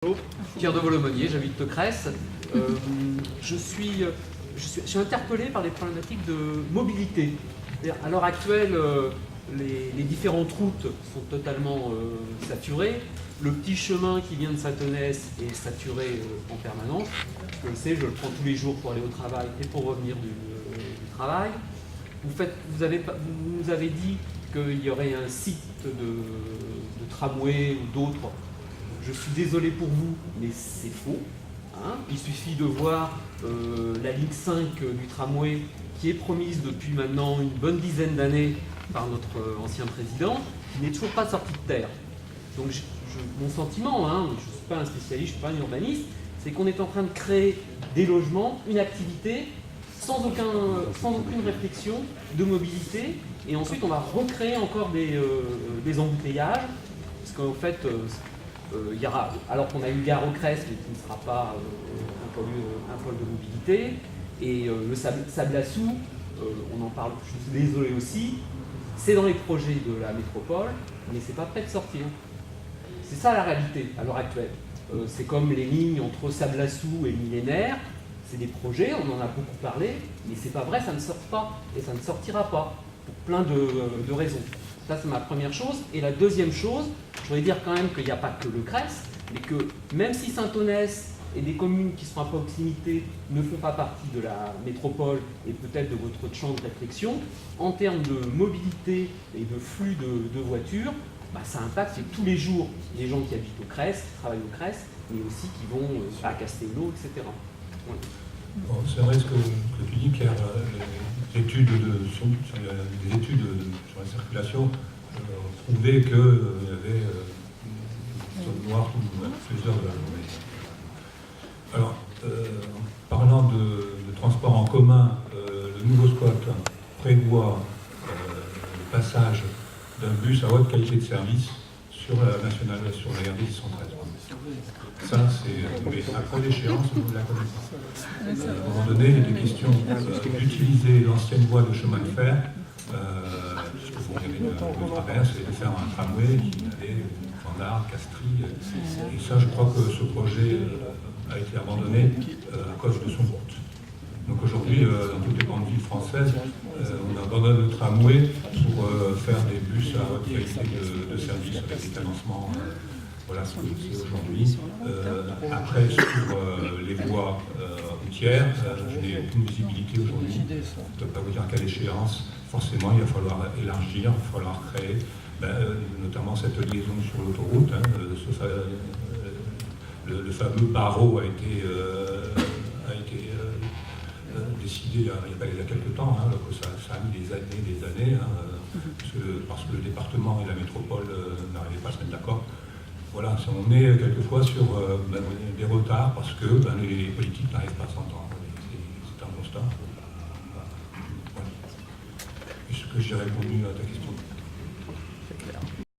Bonjour, Pierre de Volomonier, j'habite Cresse. Je suis interpellé par les problématiques de mobilité. À l'heure actuelle, les différentes routes sont totalement saturées. Le petit chemin qui vient de Satonès est saturé en permanence. Je le sais, je le prends tous les jours pour aller au travail et pour revenir du travail. Vous nous avez dit qu'il y aurait un site de tramway ou d'autres. Je suis désolé pour vous, mais c'est faux. Il suffit de voir la ligne 5 du tramway qui est promise depuis maintenant une bonne dizaine d'années par notre ancien président, qui n'est toujours pas sorti de terre. Donc mon sentiment, je ne suis pas un spécialiste, je ne suis pas un urbaniste, c'est qu'on est en train de créer des logements, une activité, sans aucune réflexion de mobilité, et ensuite on va recréer encore des embouteillages, parce qu'en fait, il y aura, alors qu'on a une gare au Crest, mais qui ne sera pas un pôle de mobilité, et le Sablassou, on en parle, je suis désolé aussi, c'est dans les projets de la métropole, mais c'est pas prêt de sortir. C'est ça la réalité à l'heure actuelle. C'est comme les lignes entre Sablassou et Millénaire, c'est des projets, on en a beaucoup parlé, mais c'est pas vrai, ça ne sort pas, et ça ne sortira pas, pour plein de raisons. Ça, c'est ma première chose. Et la deuxième chose, je voudrais dire quand même qu'il n'y a pas que le Crest, mais que même si Satonès et des communes qui sont à proximité ne font pas partie de la métropole et peut-être de votre champ de réflexion, en termes de mobilité et de flux de voitures, ça impacte tous les jours les gens qui habitent au Crest, qui travaillent au Crest, mais aussi qui vont à Castello, etc. Ouais. Bon, c'est vrai ce que tu dis, Pierre. Les études sur la circulation prouvaient qu'il y avait une zone noire plusieurs de la journée. Alors, parlant de transport en commun, le nouveau SCOT prévoit le passage d'un bus à haute qualité de service sur la nationale, sur la RD 613. Ça, c'est après l'échéance, vous la connaissez. À un moment donné, il était question d'utiliser l'ancienne voie de chemin de fer, puisque il y avait une traverse, et de faire un tramway qui allait Vendard, Castries. Et ça, je crois que ce projet a été abandonné à cause de son coût. Donc aujourd'hui, dans toutes les grandes villes françaises, on abandonne le tramway pour faire des bus à haute qualité de service avec des cadencements. Voilà ce que c'est aujourd'hui. Après, sur les voies routières, je n'ai aucune visibilité aujourd'hui. Je ne peux pas vous dire à quelle échéance. Forcément, il va falloir élargir, il va falloir créer notamment cette liaison sur l'autoroute. Le fameux barreau a été décidé il y a quelques temps, ça a mis des années, parce que le département et la métropole n'arrivaient pas à se mettre d'accord. Voilà, on est quelquefois sur des retards parce que les politiques n'arrivent pas à s'entendre. C'est un constat. Voilà. Est-ce que j'ai répondu à ta question ?